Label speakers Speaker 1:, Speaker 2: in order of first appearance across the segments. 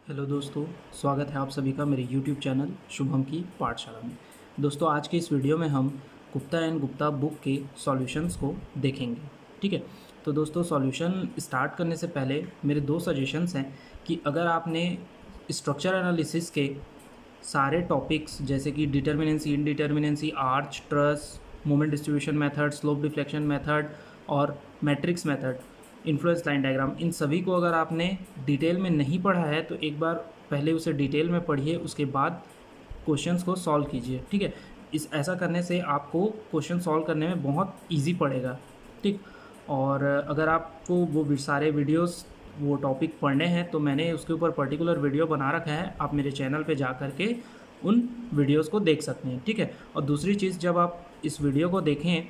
Speaker 1: Hello दोस्तों, स्वागत है आप सभी का मेरे YouTube चैनल शुभम की पाठशाला में। दोस्तों, आज के इस वीडियो में हम गुप्ता एंड गुप्ता बुक के सॉल्यूशंस को देखेंगे। ठीक है, तो दोस्तों सॉल्यूशन स्टार्ट करने से पहले मेरे दो सजेशंस हैं कि अगर आपने स्ट्रक्चर एनालिसिस के सारे टॉपिक्स जैसे कि determinacy, indeterminacy, arch, truss, moment distribution method, slope deflection method और matrix method, influence line diagram, इन सभी को अगर आपने डिटेल में नहीं पढ़ा है तो एक बार पहले उसे डिटेल में पढ़िए, उसके बाद क्वेश्चंस को सॉल्व कीजिए। ठीक है, इस ऐसा करने से आपको क्वेश्चन सॉल्व करने में बहुत इजी पड़ेगा। ठीक, और अगर आपको वो सारे वीडियोस वो टॉपिक पढ़ने हैं तो मैंने उसके ऊपर पर्टिकुलर वीडियो बना रखा है, आप मेरे चैनल पे जा कर के उन वीडियोस को देख सकते हैं। ठीक है, और दूसरी चीज़, जब आप इस वीडियो को देखें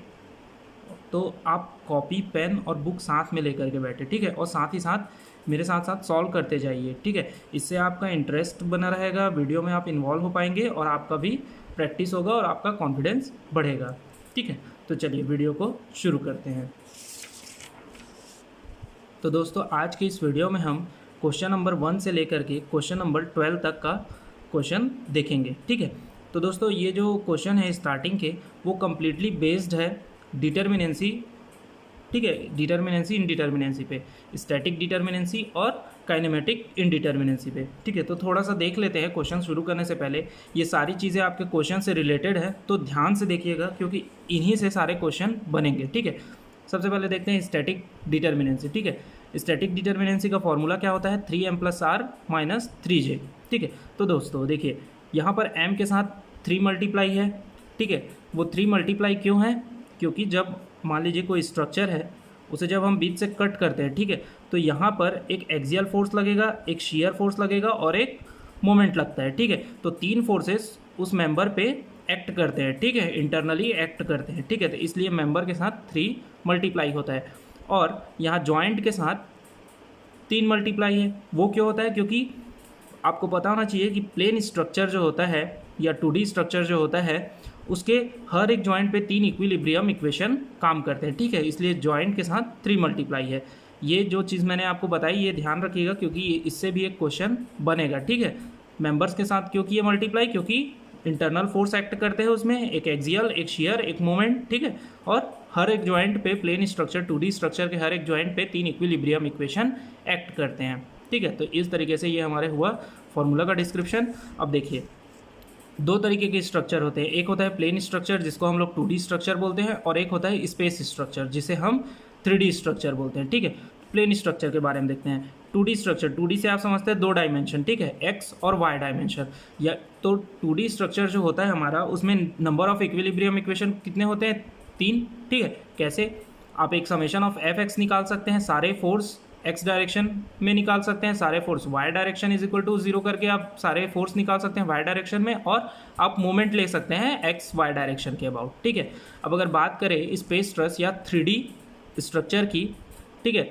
Speaker 1: तो आप कॉपी, पेन और बुक साथ में लेकर के बैठे। ठीक है, और साथ ही साथ मेरे साथ साथ सॉल्व करते जाइए। ठीक है, इससे आपका इंटरेस्ट बना रहेगा, वीडियो में आप इन्वॉल्व हो पाएंगे और आपका भी प्रैक्टिस होगा और आपका कॉन्फिडेंस बढ़ेगा। ठीक है, तो चलिए वीडियो को शुरू करते हैं। तो दोस्तों, आज के इस वीडियो में हम क्वेश्चन नंबर 1 से लेकर के क्वेश्चन नंबर 12 तक का क्वेश्चन देखेंगे। ठीक है, तो दोस्तों ये जो क्वेश्चन है स्टार्टिंग के, वो कम्प्लीटली बेस्ड है डिटर्मिनेंसी। ठीक है, डिटर्मिनेंसी इनडिटर्मिनेंसी पे, स्टैटिक डिटर्मिनेंसी और काइनेमेटिक इनडिटर्मिनेंसी पे। ठीक है, तो थोड़ा सा देख लेते हैं क्वेश्चन शुरू करने से पहले। ये सारी चीज़ें आपके क्वेश्चन से रिलेटेड है, तो ध्यान से देखिएगा क्योंकि इन्हीं से सारे क्वेश्चन बनेंगे। ठीक है, सबसे पहले देखते हैं स्टैटिक डिटर्मिनेंसी। ठीक है, स्टैटिक डिटर्मिनेंसी का फॉर्मूला क्या होता है? 3m + r - 3j। ठीक है, तो दोस्तों देखिए, यहाँ पर m के साथ 3 मल्टीप्लाई है। ठीक है, वो 3 मल्टीप्लाई क्यों है? क्योंकि जब मान लीजिए कोई स्ट्रक्चर है, उसे जब हम बीच से कट करते हैं, ठीक है, तो यहाँ पर एक एक्सियल फोर्स लगेगा, एक शियर फोर्स लगेगा और एक मोमेंट लगता है। ठीक है, तो 3 फोर्सेस उस मेंबर पे एक्ट करते हैं। ठीक है, इंटरनली एक्ट करते हैं। ठीक है, तो इसलिए मेंबर के साथ 3 मल्टीप्लाई होता है और यहाँ जॉइंट के साथ 3 मल्टीप्लाई है। वो क्यों होता है? क्योंकि आपको पता होना चाहिए कि प्लेन स्ट्रक्चर जो होता है या 2D स्ट्रक्चर जो होता है, उसके हर एक जॉइंट पे 3 इक्विलिब्रियम इक्वेशन काम करते हैं। ठीक है, इसलिए जॉइंट के साथ 3 मल्टीप्लाई है। ये जो चीज़ मैंने आपको बताई, ये ध्यान रखिएगा क्योंकि इससे भी एक क्वेश्चन बनेगा। ठीक है, मेंबर्स के साथ क्यों किए मल्टीप्लाई? क्योंकि इंटरनल फोर्स एक्ट करते हैं उसमें, एक एक्सियल, एक शियर, एक मोमेंट। ठीक है, और हर एक जॉइंट पे, प्लेन स्ट्रक्चर 2D स्ट्रक्चर के हर एक जॉइंट पे 3 इक्विलिब्रियम इक्वेशन एक्ट करते हैं। ठीक है, तो इस तरीके से ये हमारे हुआ फॉर्मूला का डिस्क्रिप्शन। अब देखिए, दो तरीके के स्ट्रक्चर होते हैं। एक होता है प्लेन स्ट्रक्चर जिसको हम लोग 2D स्ट्रक्चर बोलते हैं, और एक होता है स्पेस स्ट्रक्चर जिसे हम 3D स्ट्रक्चर बोलते हैं। ठीक है, प्लेन स्ट्रक्चर के बारे में देखते हैं। 2D स्ट्रक्चर, 2D से आप समझते हैं 2 डायमेंशन। ठीक है, एक्स और वाई डायमेंशन। या तो 2D स्ट्रक्चर जो होता है हमारा, उसमें नंबर ऑफ इक्विलिब्रियम इक्वेशन कितने होते हैं? 3। ठीक है, कैसे? आप एक समेशन ऑफ एफ एक्स निकाल सकते हैं, सारे फोर्स एक्स डायरेक्शन में निकाल सकते हैं, सारे force y direction is equal to 0 करके आप सारे फोर्स निकाल सकते हैं वाई डायरेक्शन में, और आप मोमेंट ले सकते हैं एक्स वाई डायरेक्शन के अबाउट। ठीक है, अब अगर बात करें स्पेस ट्रस या 3D स्ट्रक्चर की, ठीक है,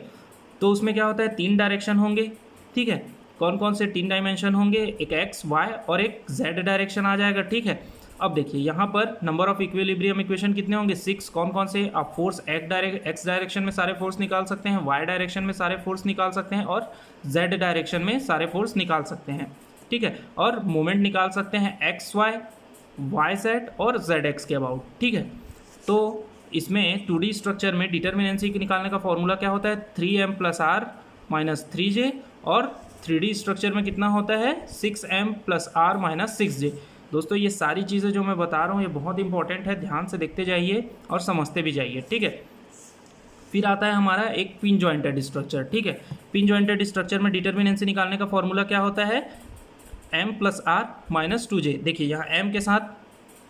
Speaker 1: तो उसमें क्या होता है? 3 डायरेक्शन होंगे। ठीक है, कौन कौन से 3 डायमेंशन होंगे? एक एक्स, वाई और एक जेड डायरेक्शन आ जाएगा। ठीक है, अब देखिए यहाँ पर नंबर ऑफ इक्विलिब्रियम इक्वेशन कितने होंगे? 6। कौन कौन से? आप फोर्स एक्स डायरेक्शन में सारे फोर्स निकाल सकते हैं, वाई डायरेक्शन में सारे फोर्स निकाल सकते हैं और जेड डायरेक्शन में सारे फोर्स निकाल सकते हैं। ठीक है, और मोमेंट निकाल सकते हैं एक्स वाई, वाई जेड और जेड एक्स के अबाउट। ठीक है, तो इसमें 2D स्ट्रक्चर में डिटर्मिनेंसी के निकालने का फॉर्मूला क्या होता है? 3m + r - 3j, और 3D स्ट्रक्चर में कितना होता है? 6m + r - 6j। दोस्तों ये सारी चीज़ें जो मैं बता रहा हूँ ये बहुत इंपॉर्टेंट है, ध्यान से देखते जाइए और समझते भी जाइए। ठीक है, फिर आता है हमारा एक पिन जॉइंटेड स्ट्रक्चर। ठीक है, पिन जॉइंटेड स्ट्रक्चर में डिटर्मिनेंसी निकालने का फॉर्मूला क्या होता है? m + r - 2j। देखिए यहाँ m के साथ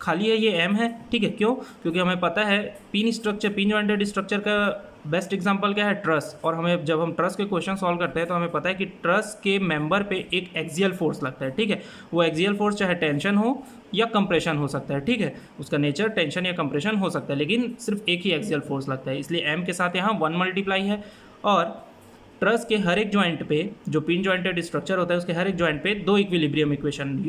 Speaker 1: खाली है, ये m है। ठीक है, क्यों? क्योंकि हमें पता है pin structure, pin jointed structure का बेस्ट एग्जांपल क्या है? ट्रस। और हमें जब हम ट्रस के क्वेश्चन सॉल्व करते हैं तो हमें पता है कि ट्रस के मेंबर पे एक एक्सियल फोर्स लगता है। ठीक है, वो एक्सियल फोर्स चाहे टेंशन हो या कंप्रेशन हो सकता है। ठीक है, उसका नेचर टेंशन या कंप्रेशन हो सकता है, लेकिन सिर्फ एक ही एक्सियल फोर्स लगता है, इसलिए m के साथ यहाँ 1 मल्टीप्लाई है। और ट्रस के हर एक जॉइंट पे, जो पिन जॉइंटेड स्ट्रक्चर होता है उसके हर एक जॉइंट पे 2 इक्विलिब्रियम इक्वेशन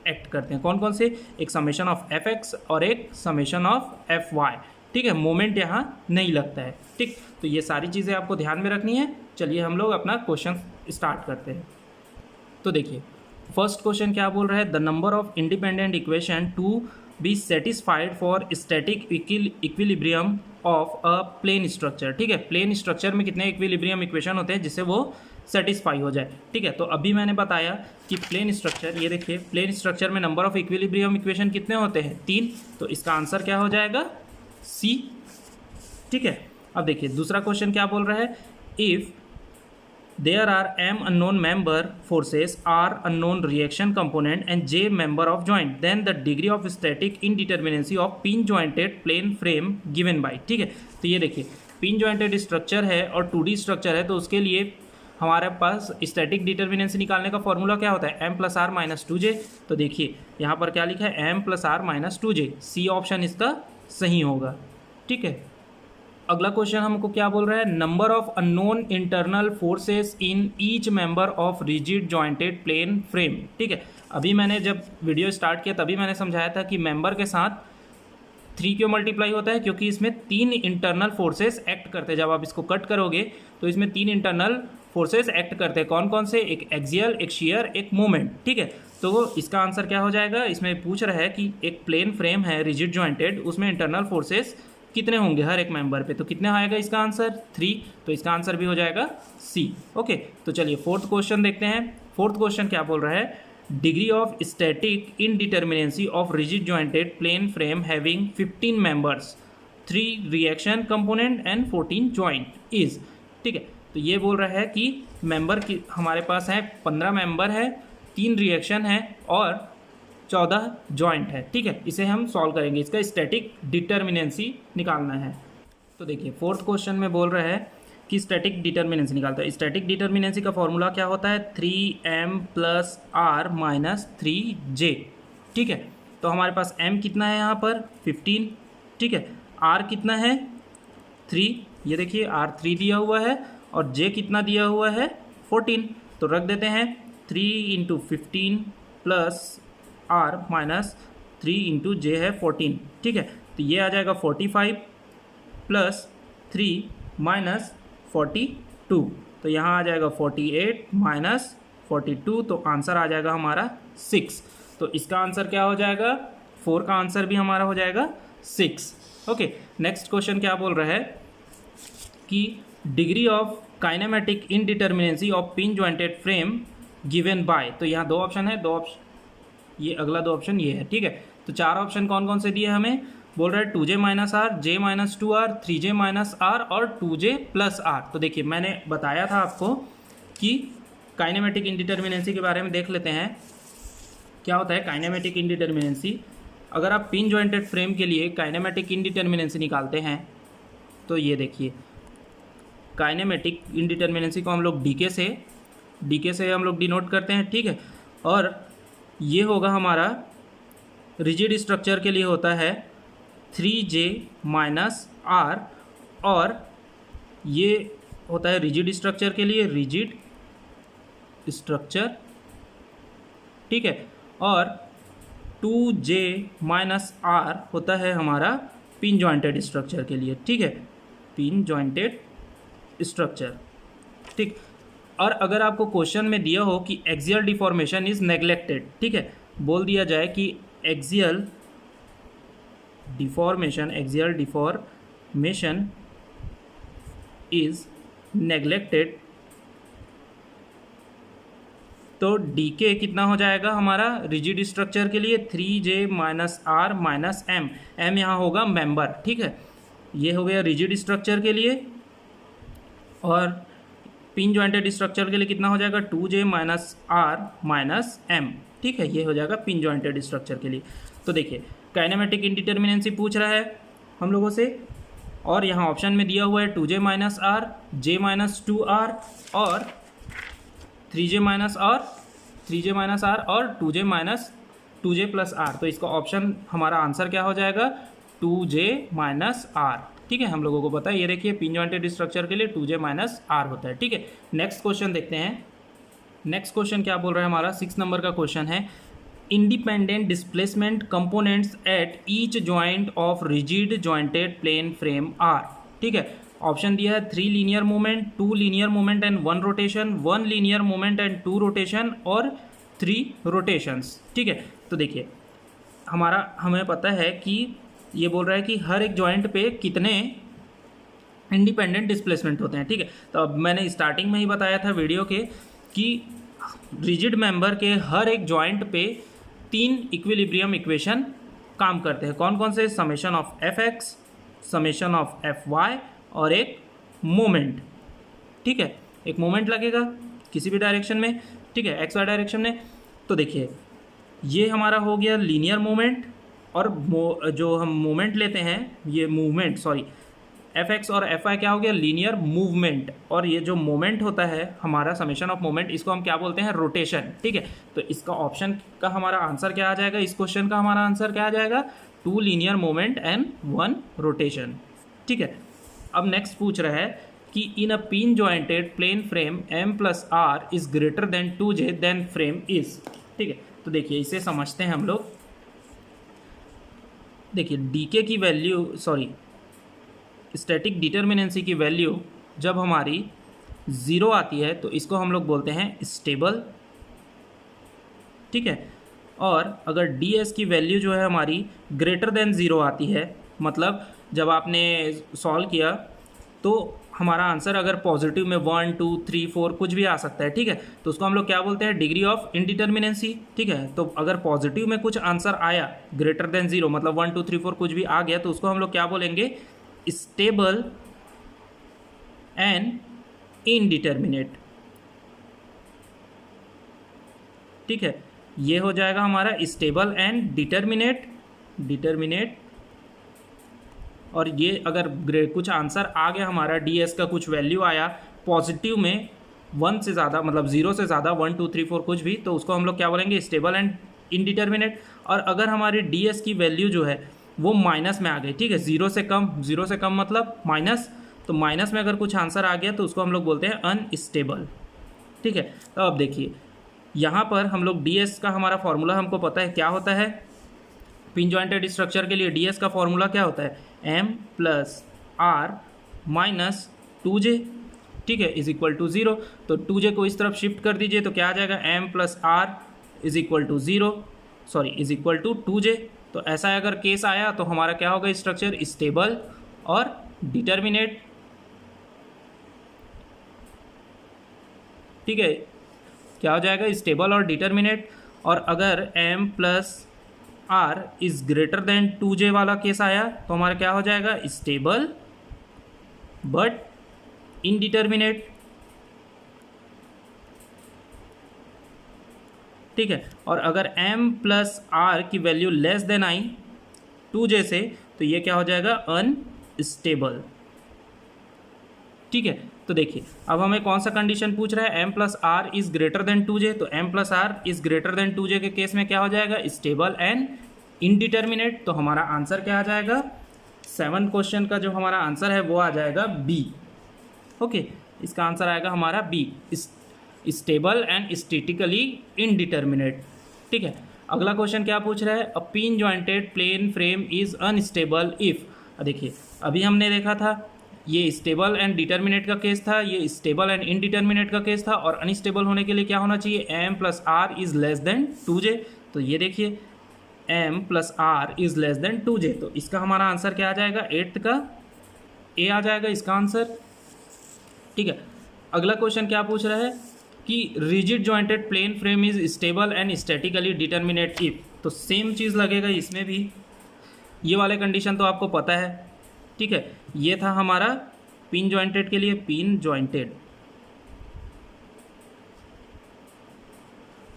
Speaker 1: एक्ट करते हैं। कौन कौन से? एक समेशन ऑफ एफ एक्स और एक समेशन ऑफ एफ वाई। ठीक है, मोमेंट यहाँ नहीं लगता है। ठीक, तो ये सारी चीज़ें आपको ध्यान में रखनी है। चलिए हम लोग अपना क्वेश्चन स्टार्ट करते हैं। तो देखिए फर्स्ट क्वेश्चन क्या बोल रहा है, the number of independent equation to be satisfied for static equilibrium of a plane structure. ठीक है, प्लेन स्ट्रक्चर में कितने इक्विलिब्रियम इक्वेशन होते हैं जिससे वो सेटिस्फाई हो जाए। ठीक है, तो अभी मैंने बताया कि प्लेन स्ट्रक्चर, ये देखिए प्लेन स्ट्रक्चर में नंबर ऑफ इक्विलिब्रियम इक्वेशन कितने होते हैं, 3। तो इसका आंसर क्या हो जाएगा, सी। ठीक है, अब देखिए दूसरा क्वेश्चन क्या बोल रहा है, if there are m unknown member forces, r unknown reaction component and j member of joint, then the degree of static indeterminacy of pin jointed plane frame given by। ठीक है, तो ये देखिए पिन जॉइंटेड स्ट्रक्चर है और 2D structure है, तो उसके लिए हमारे पास स्टैटिक डिटर्मिनेंसी निकालने का फॉर्मूला क्या होता है, m plus r minus 2j। तो देखिए यहाँ पर क्या लिखा है, m plus r minus 2j, C option इसका सही होगा। ठीक है, अगला क्वेश्चन हमको क्या बोल रहा है, number of unknown internal forces in each member of rigid jointed plane frame. ठीक है, अभी मैंने जब वीडियो स्टार्ट किया तभी मैंने समझाया था कि मेंबर के साथ 3 क्यों मल्टीप्लाई होता है, क्योंकि इसमें 3 इंटरनल फोर्सेस एक्ट करते हैं। जब आप इसको कट करोगे तो इसमें 3 इंटरनल फोर्सेस एक्ट करते हैं, कौन कौन से, एक एक्सियल, एक शियर, एक मोमेंट। ठीक है, तो इसका आंसर क्या हो जाएगा, इसमें पूछ रहा है कि एक प्लेन फ्रेम है रिजिड जॉइंटेड, उसमें इंटरनल फोर्सेस कितने होंगे हर एक मेंबर पे, तो कितने आएगा इसका आंसर, 3। तो इसका आंसर भी हो जाएगा सी। ओके, तो चलिए फोर्थ क्वेश्चन देखते हैं। फोर्थ क्वेश्चन क्या बोल रहा है, degree of static indeterminacy of rigid jointed plane frame having 15 members, 3 reaction component and 14 joint is. ठीक है, तो ये बोल रहा है कि मेंबर की हमारे पास है 15 मेंबर है, 3 रिएक्शन है और 14 जॉइंट है। ठीक है, इसे हम सॉल्व करेंगे, इसका स्टैटिक डिटर्मिनेंसी निकालना है। तो देखिए फोर्थ क्वेश्चन में बोल रहा है कि स्टैटिक डिटर्मिनेंसी निकालता है। स्टैटिक डिटर्मिनेंसी का फॉर्मूला क्या होता है, 3m plus r minus 3j। ठीक है, तो हमारे पास m कितना है यहाँ पर 15। ठीक है, r कितना है 3, ये देखिए r 3 दिया हुआ है और j कितना दिया हुआ है 14। तो रख देते हैं 3 into 15 plus r minus 3 into j है 14। ठीक है, तो ये आ जाएगा 45 प्लस 3 माइनस 42, तो यहाँ आ जाएगा 48 माइनस 42, तो आंसर आ जाएगा हमारा 6। तो इसका आंसर क्या हो जाएगा, 4 का आंसर भी हमारा हो जाएगा 6। ओके, नेक्स्ट क्वेश्चन क्या बोल रहा है कि degree of kinematic indeterminacy of pin jointed frame given by. तो यहाँ 2 ऑप्शन है, 2 ऑप्शन, ये अगला 2 ऑप्शन ये है। ठीक है, तो 4 ऑप्शन कौन कौन से दिए हमें, बोल रहा है 2j minus r, j minus 2r, 3j minus r और 2j प्लस आर। तो देखिए मैंने बताया था आपको कि काइनेमेटिक इनडिटर्मिनेंसी के बारे में देख लेते हैं क्या होता है काइनेमेटिक इनडिटर्मिनेंसी। अगर आप पिन जॉइंटेड फ्रेम के लिए काइनेमेटिक इनडिटर्मिनेंसी निकालते हैं तो ये देखिए काइनेमेटिक इनडिटर्मिनेंसी को हम लोग डीके से हम लोग डिनोट करते हैं। ठीक है, और ये होगा हमारा रिजिड स्ट्रक्चर के लिए होता है 3j माइनस आर, और ये होता है रिजिड स्ट्रक्चर के लिए रिजिड स्ट्रक्चर। ठीक है, और 2j माइनस आर होता है हमारा पिन जॉइंटेड स्ट्रक्चर के लिए। ठीक है, पिन जॉइंटेड स्ट्रक्चर। ठीक, और अगर आपको क्वेश्चन में दिया हो कि एक्सियल डिफॉर्मेशन इज नेग्लेक्टेड, ठीक है, बोल दिया जाए कि एक्सियल डिफॉर्मेशन इज नेग्लेक्टेड, तो डीके कितना हो जाएगा हमारा रिजिड स्ट्रक्चर के लिए 3j minus r minus m, m यहाँ होगा मेंबर। ठीक है, ये हो गया रिजिड स्ट्रक्चर के लिए, और पिन जॉइंटेड स्ट्रक्चर के लिए कितना हो जाएगा 2j minus r minus M. ठीक है, ये हो जाएगा पिन जॉइंटेड स्ट्रक्चर के लिए। तो देखिए काइनेमेटिक इनडिटर्मिनेंसी पूछ रहा है हम लोगों से, और यहाँ ऑप्शन में दिया हुआ है 2j minus r, j minus 2r और 3j माइनस आर और 2j minus 2j plus are. तो इसका ऑप्शन हमारा आंसर क्या हो जाएगा 2j माइनस आर। ठीक है, हम लोगों को पता है, ये देखिए पिन जॉइंटेड स्ट्रक्चर के लिए 2j माइनस आर होता है। ठीक है, नेक्स्ट क्वेश्चन देखते हैं। नेक्स्ट क्वेश्चन क्या बोल रहा है हमारा 6 नंबर का क्वेश्चन है, independent displacement components at each joint of rigid jointed plane frame are. ठीक है, ऑप्शन दिया है 3 linear movement, 2 linear movement and 1 rotation, 1 linear movement and 2 rotation और 3 रोटेशंस। ठीक है, तो देखिए हमें पता है कि ये बोल रहा है कि हर एक जॉइंट पे कितने इंडिपेंडेंट डिस्प्लेसमेंट होते हैं। ठीक है, तो अब मैंने स्टार्टिंग में ही बताया था वीडियो के कि रिजिड मेंबर के हर एक जॉइंट पे 3 इक्विलिब्रियम इक्वेशन काम करते हैं। कौन कौन से? Summation of F x, summation of F y और एक मोमेंट। ठीक है, एक मोमेंट लगेगा किसी भी डायरेक्शन में। ठीक है, एक्स वाई डायरेक्शन में। तो देखिए ये हमारा हो गया लीनियर मोमेंट, और जो हम मोमेंट लेते हैं ये मूवमेंट, सॉरी एफ एक्स और एफ आई क्या हो गया? Linear movement. और ये जो मोमेंट होता है हमारा समेशन ऑफ मोमेंट, इसको हम क्या बोलते हैं? रोटेशन। ठीक है, तो इसका ऑप्शन का हमारा आंसर क्या आ जाएगा? इस क्वेश्चन का हमारा आंसर क्या आ जाएगा? 2 लीनियर मोमेंट एंड 1 रोटेशन। ठीक है, अब नेक्स्ट पूछ रहा है कि in a pin jointed plane frame m plus r is greater than 2j then frame is. ठीक है, तो देखिए इसे समझते हैं हम लोग। देखिए डीके की वैल्यू, सॉरी स्टैटिक डिटर्मिनेंसी की वैल्यू जब हमारी 0 आती है तो इसको हम लोग बोलते हैं स्टेबल। ठीक है, और अगर डी एस की वैल्यू जो है हमारी ग्रेटर देन 0 आती है, मतलब जब आपने सॉल्व किया तो हमारा आंसर अगर पॉजिटिव में 1 2 3 4 कुछ भी आ सकता है। ठीक है, तो उसको हम लोग क्या बोलते हैं? Degree of indeterminacy. ठीक है, तो अगर पॉजिटिव में कुछ आंसर आया ग्रेटर देन 0, मतलब 1 2 3 4 कुछ भी आ गया, तो उसको हम लोग क्या बोलेंगे? Stable and indeterminate. ठीक है, ये हो जाएगा हमारा स्टेबल एंड डिटर्मिनेट। और ये अगर कुछ आंसर आ गया हमारा, डी एस का कुछ वैल्यू आया पॉजिटिव में 1 से ज़्यादा, मतलब 0 से ज़्यादा 1 2 3 4 कुछ भी, तो उसको हम लोग क्या बोलेंगे? Stable and indeterminate. और अगर हमारी डी एस की वैल्यू जो है वो माइनस में आ गई, ठीक है, 0 से कम मतलब माइनस, तो माइनस में अगर कुछ आंसर आ गया तो उसको हम लोग बोलते हैं अनस्टेबल। ठीक है, तो अब देखिए यहाँ पर हम लोग डी एस का हमारा फॉर्मूला हमको पता है क्या होता है। पिन जॉइंटेड स्ट्रक्चर के लिए डी एस का फॉर्मूला क्या होता है? m plus r minus 2j। ठीक है, इज इक्वल टू 0। तो 2j को इस तरफ शिफ्ट कर दीजिए तो क्या आ जाएगा? m plus r is equal to 0, sorry is equal to 2j। तो ऐसा अगर केस आया तो हमारा क्या होगा? स्ट्रक्चर स्टेबल और डिटर्मिनेट। ठीक है, क्या हो जाएगा? स्टेबल और डिटर्मिनेट। और अगर m plus r is greater than 2j वाला केस आया तो हमारा क्या हो जाएगा? Stable but indeterminate. ठीक है, और अगर m प्लस आर की वैल्यू लेस देन आई 2j से, तो ये क्या हो जाएगा? अनस्टेबल। ठीक है, तो देखिए अब हमें कौन सा कंडीशन पूछ रहा है? m plus r is greater than 2j। तो m plus r is greater than 2j के केस में क्या हो जाएगा? Stable and indeterminate. तो हमारा आंसर क्या आ जाएगा? 7 क्वेश्चन का जो हमारा आंसर है वो आ जाएगा बी। ओके, इसका आंसर आएगा हमारा B, stable and statically indeterminate. ठीक है, अगला क्वेश्चन क्या पूछ रहा है? A pin jointed plane frame is unstable if. देखिए अभी हमने देखा था ये स्टेबल एंड डिटर्मिनेट का केस था, ये स्टेबल एंड इनडिटर्मिनेट का केस था। और अनस्टेबल होने के लिए क्या होना चाहिए? m plus r is less than 2j। तो ये देखिए m plus r is less than 2j, तो इसका हमारा आंसर क्या आ जाएगा? 8th का ए आ जाएगा इसका आंसर। ठीक है, अगला क्वेश्चन क्या पूछ रहा है कि rigid jointed plane frame is stable and statically determinate if. तो सेम चीज़ लगेगा इसमें भी, ये वाले कंडीशन तो आपको पता है। ठीक है, ये था हमारा पिन जॉइंटेड के लिए, पिन जॉइंटेड।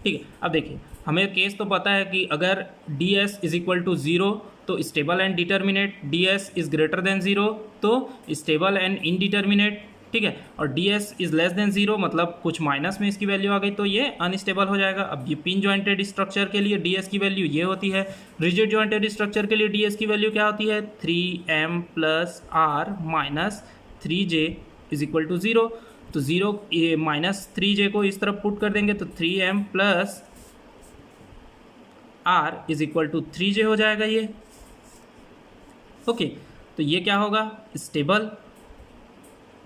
Speaker 1: ठीक है, अब देखिए हमें केस तो पता है कि अगर D S is equal to 0 तो stable and determinate, D S is greater than 0 तो स्टेबल एंड इनडिटर्मिनेट। ठीक है, और D S is less than 0 मतलब कुछ माइनस में इसकी वैल्यू आ गई तो ये अनस्टेबल हो जाएगा। अब ये पिन जॉइंटेड स्ट्रक्चर के लिए डी एस की वैल्यू ये होती है, रिजिड जॉइंटेड स्ट्रक्चर के लिए डी एस की वैल्यू क्या होती है? 3m plus r minus 3j is equal to 0। तो 0 माइनस 3j को इस तरफ पुट कर देंगे तो 3m plus r is equal to 3j हो जाएगा ये। ओके, तो ये क्या होगा? Stable.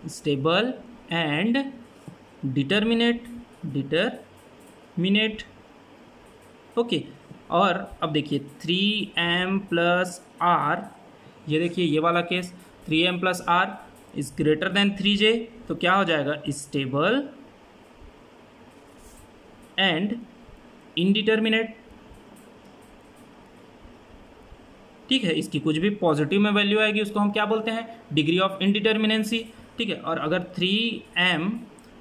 Speaker 1: Stable and determinate okay. और अब देखिए 3m प्लस आर, ये देखिए ये वाला case 3m plus r is greater than 3j, तो क्या हो जाएगा स्टेबल एंड इनडिटर्मिनेट। ठीक है, इसकी कुछ भी पॉजिटिव में वैल्यू आएगी उसको हम क्या बोलते हैं, डिग्री ऑफ इनडिटर्मिनेंसी। ठीक है, और अगर 3m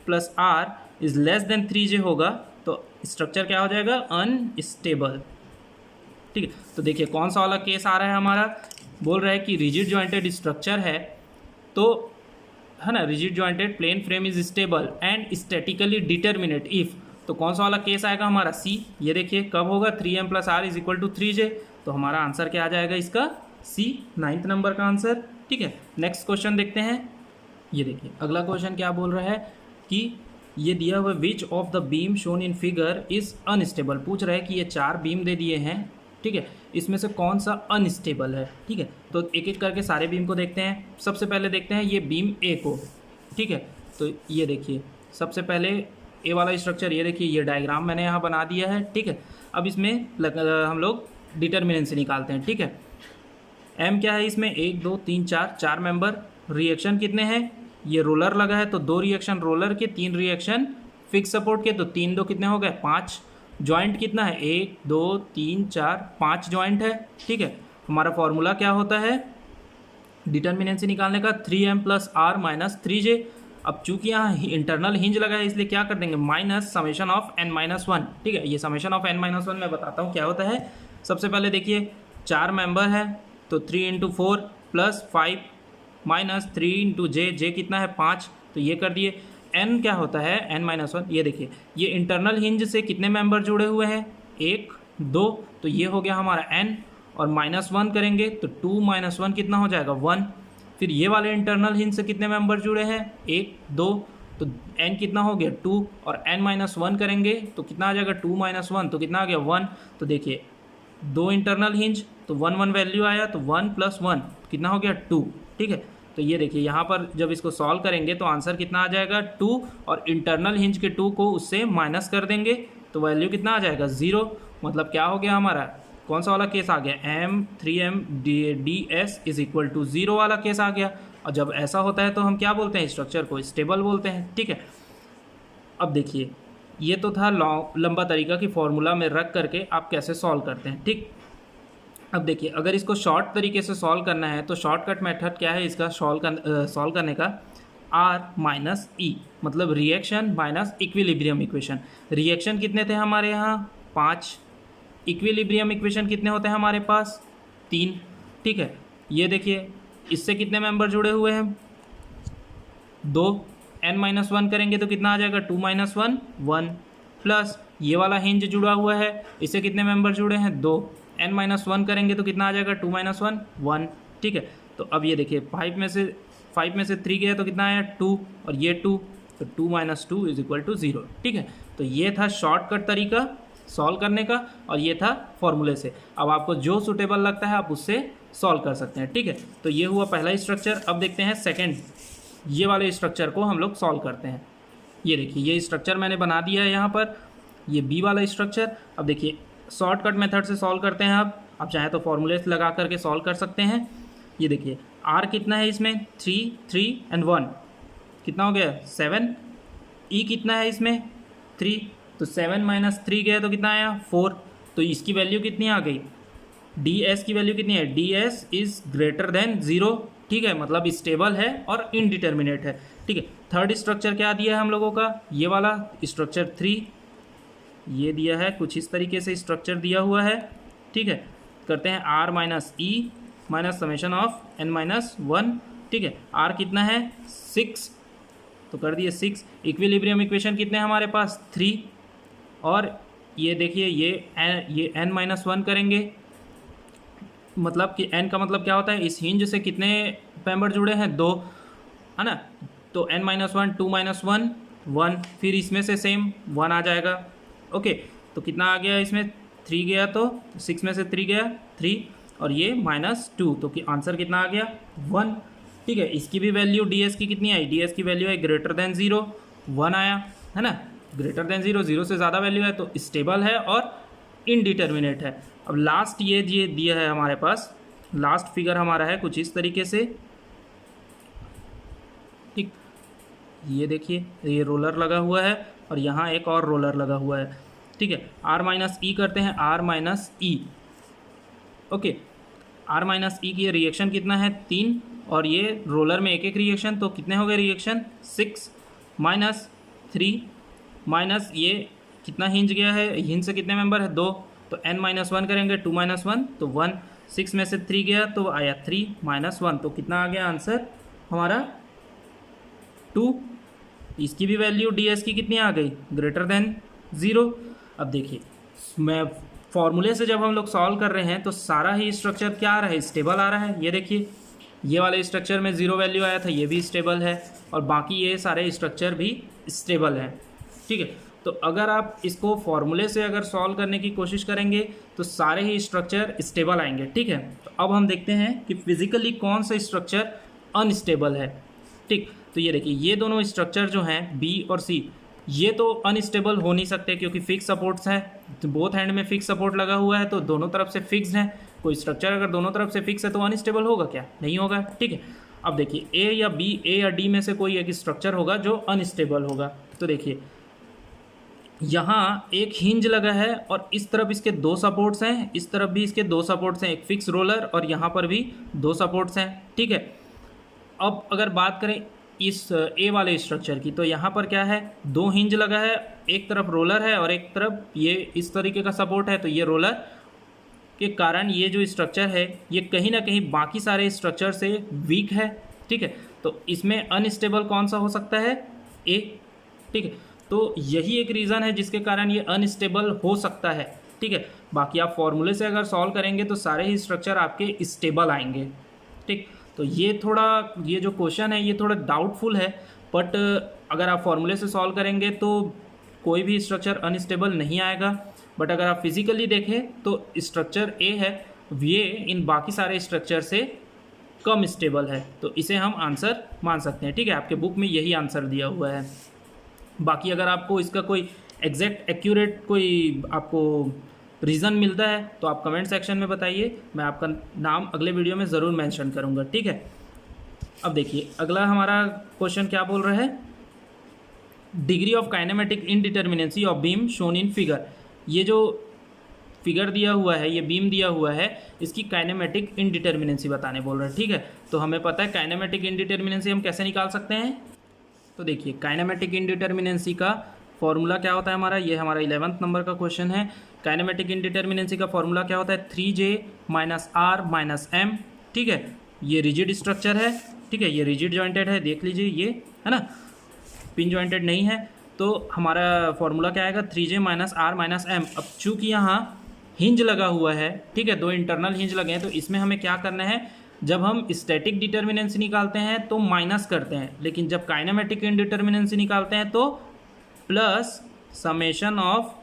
Speaker 1: plus r is less than 3j होगा तो स्ट्रक्चर क्या हो जाएगा, अनस्टेबल। ठीक है, तो देखिए कौन सा वाला केस आ रहा है हमारा, बोल रहा है कि रिजिड जॉइंटेड स्ट्रक्चर है, तो है ना, rigid jointed plane frame is stable and statically determinate if, तो कौन सा वाला केस आएगा हमारा सी। ये देखिए कब होगा, 3m plus r is equal to 3j, तो हमारा आंसर क्या आ जाएगा इसका, सी, 9th नंबर का आंसर। ठीक है, नेक्स्ट क्वेश्चन देखते हैं। ये देखिए अगला क्वेश्चन क्या बोल रहा है कि ये दिया हुआ which of the beam shown in figure is unstable, पूछ रहा है कि ये 4 बीम दे दिए हैं। ठीक है, इसमें से कौन सा अनस्टेबल है। ठीक है, तो एक एक करके सारे बीम को देखते हैं। सबसे पहले देखते हैं ये बीम ए को। ठीक है, तो ये देखिए सबसे पहले ए वाला स्ट्रक्चर, ये देखिए ये डायग्राम मैंने यहाँ बना दिया है। ठीक है, अब इसमें हम लोग डिटर्मिनेंसी निकालते हैं। ठीक है, एम क्या है इसमें, 1 2 3 4, 4 मेंबर। रिएक्शन कितने हैं, ये रोलर लगा है तो 2 रिएक्शन रोलर के, 3 रिएक्शन फिक्स सपोर्ट के, तो 3 2 कितने हो गए, 5। जॉइंट कितना है, 1 2 3 4 5 जॉइंट है। ठीक है, हमारा फॉर्मूला क्या होता है डिटर्मिनेंसी निकालने का, 3m plus r minus 3j। अब चूंकि यहाँ इंटरनल हिंज लगा है इसलिए क्या कर देंगे, minus summation of n minus 1। ठीक है, ये समेशन ऑफ n माइनस 1 मैं बताता हूँ क्या होता है। सबसे पहले देखिए 4 मेंबर है तो 3 इंटू 4 प्लस 5 माइनस 3 इंटू जे कितना है 5, तो ये कर दिए। n क्या होता है, n माइनस 1। ये देखिए ये इंटरनल हिंज से कितने मेंबर जुड़े हुए हैं, 1 2, तो ये हो गया हमारा n, और माइनस 1 करेंगे तो 2 माइनस 1 कितना हो जाएगा 1। फिर ये वाले इंटरनल हिंज से कितने मेंबर जुड़े हैं, 1 2, तो n कितना हो गया 2, और n माइनस 1 करेंगे तो कितना आ जाएगा 2 माइनस 1, तो कितना आ गया 1। तो देखिए 2 इंटरनल हिंज तो 1 1 वैल्यू आया, तो 1 प्लस 1 कितना हो गया 2। ठीक है, तो ये देखिए यहाँ पर जब इसको सॉल्व करेंगे तो आंसर कितना आ जाएगा 2, और इंटरनल हिंज के 2 को उससे माइनस कर देंगे तो वैल्यू कितना आ जाएगा 0। मतलब क्या हो गया हमारा, कौन सा वाला केस आ गया, m 3m ds is equal to 0 वाला केस आ गया। और जब ऐसा होता है तो हम क्या बोलते हैं, स्ट्रक्चर को स्टेबल बोलते हैं। ठीक है, अब देखिए ये तो था लंबा तरीका कि फॉर्मूला में रख करके आप कैसे सॉल्व करते हैं। ठीक, अब देखिए अगर इसको शॉर्ट तरीके से सॉल्व करना है तो शॉर्टकट मेथड क्या है इसका सॉल्व करने का, आर माइनस ई, मतलब reaction minus equilibrium equation. Reaction कितने थे हमारे यहाँ 5, इक्विलिब्रियम इक्वेशन कितने होते हैं हमारे पास 3। ठीक है, ये देखिए इससे कितने मेंबर जुड़े हुए हैं 2, n माइनस 1 करेंगे तो कितना आ जाएगा 2 माइनस 1 1, प्लस ये वाला हिंज जुड़ा हुआ है, इससे कितने मेंबर जुड़े हैं 2, n माइनस 1 करेंगे तो कितना आ जाएगा 2 माइनस 1 1। ठीक है, तो अब ये देखिए 5 में से 3 गया तो कितना आया 2, और ये 2, तो 2 माइनस 2 इज इक्वल टू 0। ठीक है, तो ये था शॉर्टकट तरीका सॉल्व करने का, और ये था फॉर्मूले से। अब आपको जो सूटेबल लगता है आप उससे सॉल्व कर सकते हैं। ठीक है, तो ये हुआ पहला स्ट्रक्चर। अब देखते हैं सेकेंड, ये वाले स्ट्रक्चर को हम लोग सॉल्व करते हैं। ये देखिए ये स्ट्रक्चर मैंने बना दिया है यहाँ पर, ये बी वाला स्ट्रक्चर। अब देखिए शॉर्टकट मेथड से सॉल्व करते हैं। आप चाहे तो फॉर्मूले लगा करके सॉल्व कर सकते हैं। ये देखिए आर कितना है इसमें 3 3 एंड 1 कितना हो गया 7, ई कितना है इसमें 3, तो 7 माइनस 3 गया तो कितना आया 4, तो इसकी वैल्यू कितनी आ गई, डी एस की वैल्यू कितनी है, D S is greater than 0। ठीक है, मतलब स्टेबल है और इनडिटर्मिनेट है। ठीक है, थर्ड स्ट्रक्चर क्या दिया है हम लोगों का, ये वाला स्ट्रक्चर 3 ये दिया है, कुछ इस तरीके से स्ट्रक्चर दिया हुआ है। ठीक है, करते हैं r minus e minus summation of n minus 1। ठीक है, आर कितना है 6, तो कर दिए 6। इक्विलिब्रियम इक्वेशन कितने हैं हमारे पास 3, और ये देखिए ये n माइनस 1 करेंगे, मतलब कि n का मतलब क्या होता है, इस हिंज से कितने मेंबर जुड़े हैं 2, है ना, तो n माइनस 1 2 माइनस 1 1, फिर इसमें से सेम 1 आ जाएगा। ओके, तो कितना आ गया इसमें 3 गया, तो 6 में से 3 गया 3, और ये माइनस 2, तो कि आंसर कितना आ गया 1। ठीक है। इसकी भी वैल्यू डी एस की कितनी आई, डी एस की वैल्यू है ग्रेटर देन 0, 1 आया, है ना। ग्रेटर देन 0, 0 से ज़्यादा वैल्यू है तो स्टेबल है और इनडिटर्मिनेट है। अब लास्ट ये दिया है हमारे पास, लास्ट फिगर हमारा है कुछ इस तरीके से, ठीक। ये देखिए ये रोलर लगा हुआ है और यहाँ एक और रोलर लगा हुआ है, ठीक है। आर माइनस ई करते हैं, r minus e, okay. R minus e की रिएक्शन कितना है 3, और ये रोलर में एक एक रिएक्शन, तो कितने हो गए रिएक्शन 6 माइनस 3 माइनस ये कितना हिंज गया है, हिंज से कितने मेंबर है 2, तो n माइनस 1 करेंगे, 2 माइनस 1 तो 1, 6 में से 3 गया तो आया 3 माइनस 1, तो कितना आ गया आंसर हमारा 2। इसकी भी वैल्यू डी एस की कितनी आ गई, ग्रेटर देन 0। अब देखिए मैं फॉर्मूले से जब हम लोग सॉल्व कर रहे हैं तो सारा ही स्ट्रक्चर क्या आ रहा है, स्टेबल आ रहा है। ये देखिए ये वाले स्ट्रक्चर में 0 वैल्यू आया था, ये भी स्टेबल है, और बाकी ये सारे स्ट्रक्चर भी स्टेबल हैं, ठीक है। तो अगर आप इसको फॉर्मूले से अगर सॉल्व करने की कोशिश करेंगे तो सारे ही स्ट्रक्चर स्टेबल आएंगे, ठीक है। तो अब हम देखते हैं कि फिजिकली कौन सा स्ट्रक्चर अनस्टेबल है, ठीक। तो ये देखिए ये दोनों स्ट्रक्चर जो हैं बी और सी, ये तो अनस्टेबल हो नहीं सकते क्योंकि फिक्स सपोर्ट्स हैं, तो बोथ हैंड में फिक्स सपोर्ट लगा हुआ है तो दोनों तरफ से फिक्स्ड है। कोई स्ट्रक्चर अगर दोनों तरफ से फिक्स है तो अनस्टेबल होगा क्या, नहीं होगा, ठीक है। अब देखिए ए या बी, ए या डी में से कोई एक स्ट्रक्चर होगा जो अनस्टेबल होगा। तो देखिए यहाँ एक हिंज लगा है और इस तरफ इसके 2 सपोर्ट्स हैं, इस तरफ भी इसके 2 सपोर्ट्स हैं, एक फिक्स रोलर और यहाँ पर भी 2 सपोर्ट्स हैं, ठीक है। अब अगर बात करें इस ए वाले स्ट्रक्चर की, तो यहाँ पर क्या है 2 हिंज लगा है, एक तरफ रोलर है और एक तरफ ये इस तरीके का सपोर्ट है। तो ये रोलर के कारण ये जो स्ट्रक्चर है ये कहीं ना कहीं बाकी सारे स्ट्रक्चर से वीक है, ठीक है। तो इसमें अनस्टेबल कौन सा हो सकता है, ए, ठीक है। तो यही एक रीज़न है जिसके कारण ये अनस्टेबल हो सकता है, ठीक है। बाकी आप फॉर्मूले से अगर सॉल्व करेंगे तो सारे ही स्ट्रक्चर आपके स्टेबल आएंगे, ठीक। तो ये जो क्वेश्चन है ये थोड़ा डाउटफुल है, बट अगर आप फॉर्मूले से सॉल्व करेंगे तो कोई भी स्ट्रक्चर अनस्टेबल नहीं आएगा। बट अगर आप फिजिकली देखें तो स्ट्रक्चर ए है, ये इन बाकी सारे स्ट्रक्चर से कम स्टेबल है, तो इसे हम आंसर मान सकते हैं, ठीक है। आपके बुक में यही आंसर दिया हुआ है। बाकी अगर आपको इसका कोई एग्जैक्ट एक्यूरेट कोई आपको रीज़न मिलता है तो आप कमेंट सेक्शन में बताइए, मैं आपका नाम अगले वीडियो में ज़रूर मेंशन करूंगा, ठीक है। अब देखिए अगला हमारा क्वेश्चन क्या बोल रहा है, degree of kinematic indeterminacy of beam shown in figure. ये जो फिगर दिया हुआ है, ये बीम दिया हुआ है, इसकी काइनेमेटिक इनडिटर्मिनेंसी बताने बोल रहे हैं, ठीक है। तो हमें पता है काइनेमेटिक इनडिटर्मिनेंसी हम कैसे निकाल सकते हैं। तो देखिए काइनेमेटिक इनडिटर्मिनेंसी का फॉर्मूला क्या होता है हमारा, ये हमारा 11th नंबर का क्वेश्चन है। काइनेमेटिक इनडिटर्मिनेंसी का फॉर्मूला क्या होता है, 3J minus R minus M, ठीक है। ये रिजिड स्ट्रक्चर है, ठीक है, ये रिजिड जॉइंटेड है, देख लीजिए ये है ना, पिन जॉइंटेड नहीं है। तो हमारा फॉर्मूला क्या आएगा, 3J minus R minus M। अब चूँकि यहाँ हिंज लगा हुआ है, ठीक है, 2 इंटरनल हिंज लगे हैं, तो इसमें हमें क्या करना है, जब हम स्टैटिक डिटर्मिनेंसी निकालते हैं तो माइनस करते हैं, लेकिन जब काइनेमेटिक इनडिटर्मिनेंसी निकालते हैं तो plus summation of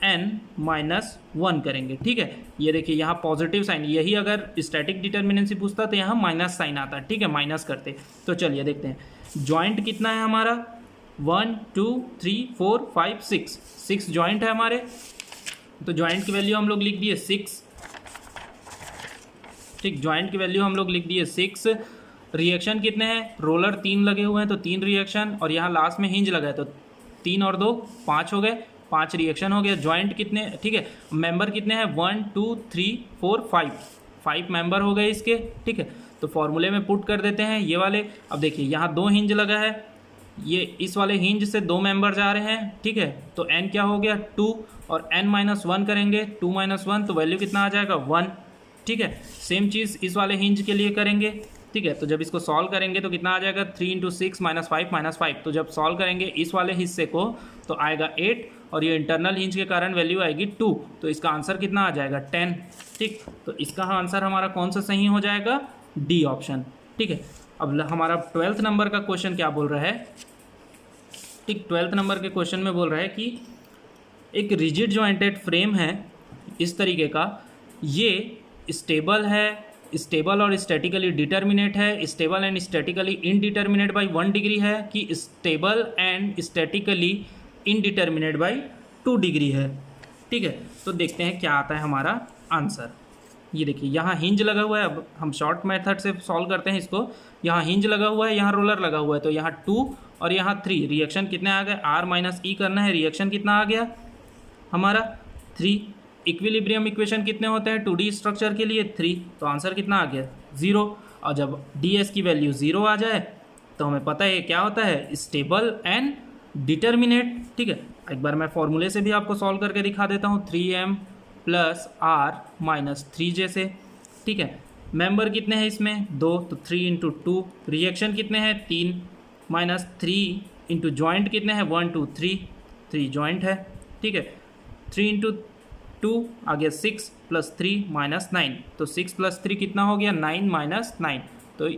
Speaker 1: n minus 1 करेंगे, ठीक है। ये देखिए यहाँ पॉजिटिव साइन, यही अगर स्टैटिक डिटर्मिनेंसी पूछता तो यहाँ माइनस साइन आता, ठीक है, माइनस करते। तो चलिए देखते हैं जॉइंट कितना है हमारा, 1 2 3 4 5 6 जॉइंट है हमारे। तो जॉइंट की वैल्यू हम लोग लिख दिए 6, ठीक, जॉइंट की वैल्यू हम लोग लिख दिए 6। रिएक्शन कितने हैं, रोलर 3 लगे हुए हैं तो 3 रिएक्शन, और यहाँ लास्ट में हिंज लगा है तो 3 और 2 5 हो गए, 5 रिएक्शन हो गया। जॉइंट कितने, ठीक है, मेंबर कितने हैं, 1 2 3 4 5 मेंबर हो गए इसके, ठीक है। तो फॉर्मूले में पुट कर देते हैं ये वाले। अब देखिए यहाँ 2 हिंज लगा है, ये इस वाले हिंज से 2 मेंबर जा रहे हैं, ठीक है। तो n क्या हो गया 2, और n माइनस 1 करेंगे, 2 माइनस 1 तो वैल्यू कितना आ जाएगा 1, ठीक है। सेम चीज़ इस वाले हिंज के लिए करेंगे, ठीक है। तो जब इसको सॉल्व करेंगे तो कितना आ जाएगा, 3 × 6 माइनस 5 तो जब सॉल्व करेंगे इस वाले हिस्से को तो आएगा 8, और ये इंटरनल हिंज के कारण वैल्यू आएगी 2, तो इसका आंसर कितना आ जाएगा 10, ठीक। तो इसका आंसर हमारा कौन सा सही हो जाएगा, डी ऑप्शन, ठीक है। अब हमारा 12th नंबर का क्वेश्चन क्या बोल रहा है, ठीक, 12th नंबर के क्वेश्चन में बोल रहा है कि एक रिजिड जॉइंटेड फ्रेम है इस तरीके का, ये स्टेबल है स्टेबल और स्टैटिकली डिटर्मिनेट है, stable and statically indeterminate by 1 degree है, कि stable and statically indeterminate by 2 degree है। ठीक है, तो देखते हैं क्या आता है हमारा आंसर। ये देखिए यहाँ हिंज लगा हुआ है, अब हम शॉर्ट मेथड से सॉल्व करते हैं इसको। यहाँ हिंज लगा हुआ है, यहाँ रोलर लगा हुआ है, तो यहाँ 2 और यहाँ 3, रिएक्शन कितने आ गए, R माइनस E करना है, रिएक्शन कितना आ गया हमारा 3। इक्विलिब्रियम इक्वेशन कितने होते हैं 2D स्ट्रक्चर के लिए 3, तो आंसर कितना आ गया 0। और जब ds की वैल्यू 0 आ जाए तो हमें पता है क्या होता है, स्टेबल एंड डिटर्मिनेट। ठीक है, एक बार मैं फॉर्मूले से भी आपको सॉल्व करके दिखा देता हूँ, 3m plus R minus 3j से। ठीक है, मेंबर कितने हैं इसमें 2, तो 3 इंटू 2, रिएक्शन कितने हैं 3 माइनस 3 इंटू जॉइंट कितने हैं 1 2 3 जॉइंट है। ठीक है, 3 इंटू 2 आ गया 6 प्लस 3 माइनस 9, तो 6 प्लस 3 कितना हो गया 9 माइनस 9। तो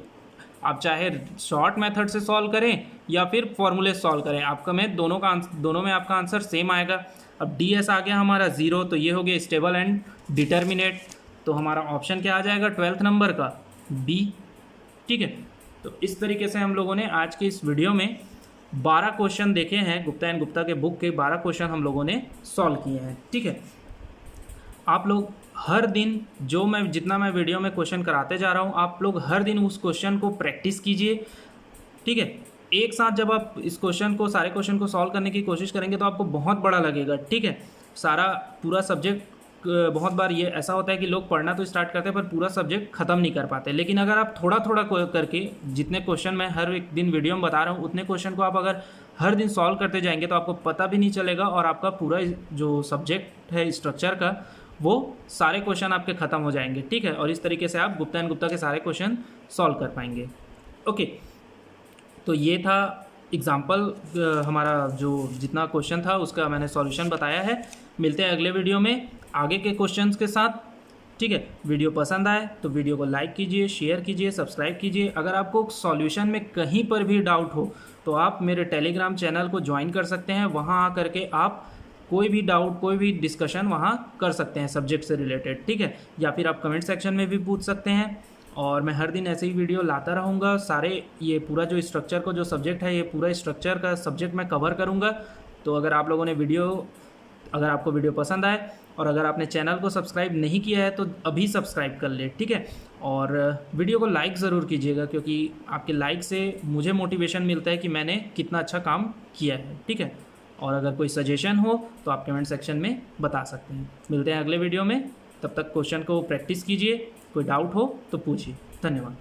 Speaker 1: आप चाहे शॉर्ट मेथड से सॉल्व करें या फिर फॉर्मूले सॉल्व करें, आपका में दोनों में आपका आंसर सेम आएगा। अब ds आ गया हमारा 0, तो ये हो गया स्टेबल एंड डिटर्मिनेट, तो हमारा ऑप्शन क्या आ जाएगा 12th नंबर का B। ठीक है, तो इस तरीके से हम लोगों ने आज के इस वीडियो में 12 क्वेश्चन देखे हैं, गुप्ता एंड गुप्ता के बुक के 12 क्वेश्चन हम लोगों ने सॉल्व किए हैं। ठीक है, आप लोग हर दिन जितना मैं वीडियो में क्वेश्चन कराते जा रहा हूँ, आप लोग हर दिन उस क्वेश्चन को प्रैक्टिस कीजिए। ठीक है, एक साथ जब आप इस सारे क्वेश्चन को सॉल्व करने की कोशिश करेंगे तो आपको बहुत बड़ा लगेगा। ठीक है, सारा पूरा सब्जेक्ट, बहुत बार ये ऐसा होता है कि लोग पढ़ना तो स्टार्ट करते हैं पर पूरा सब्जेक्ट ख़त्म नहीं कर पाते, लेकिन अगर आप थोड़ा थोड़ा करके, जितने क्वेश्चन मैं हर एक दिन वीडियो में बता रहा हूँ उतने क्वेश्चन को आप अगर हर दिन सॉल्व करते जाएंगे तो आपको पता भी नहीं चलेगा और आपका पूरा जो सब्जेक्ट है स्ट्रक्चर का, वो सारे क्वेश्चन आपके ख़त्म हो जाएंगे। ठीक है, और इस तरीके से आप गुप्ता एंड गुप्ता के सारे क्वेश्चन सॉल्व कर पाएंगे। ओके, तो ये था एग्जाम्पल, हमारा जो जितना क्वेश्चन था उसका मैंने सॉल्यूशन बताया है। मिलते हैं अगले वीडियो में आगे के क्वेश्चंस के साथ। ठीक है, वीडियो पसंद आए तो वीडियो को लाइक कीजिए, शेयर कीजिए, सब्सक्राइब कीजिए। अगर आपको सॉल्यूशन में कहीं पर भी डाउट हो तो आप मेरे टेलीग्राम चैनल को ज्वाइन कर सकते हैं, वहाँ आ करके आप कोई भी डाउट, कोई भी डिस्कशन वहाँ कर सकते हैं सब्जेक्ट से रिलेटेड। ठीक है, या फिर आप कमेंट सेक्शन में भी पूछ सकते हैं, और मैं हर दिन ऐसे ही वीडियो लाता रहूँगा। सारे ये पूरा जो स्ट्रक्चर को जो सब्जेक्ट है, ये पूरा स्ट्रक्चर का सब्जेक्ट मैं कवर करूँगा। तो अगर आप लोगों ने अगर आपको वीडियो पसंद आए और अगर आपने चैनल को सब्सक्राइब नहीं किया है तो अभी सब्सक्राइब कर ले। ठीक है, और वीडियो को लाइक ज़रूर कीजिएगा, क्योंकि आपके लाइक से मुझे मोटिवेशन मिलता है कि मैंने कितना अच्छा काम किया है। ठीक है, और अगर कोई सजेशन हो तो आप कमेंट सेक्शन में बता सकते हैं। मिलते हैं अगले वीडियो में, तब तक क्वेश्चन को प्रैक्टिस कीजिए, कोई डाउट हो तो पूछिए। धन्यवाद।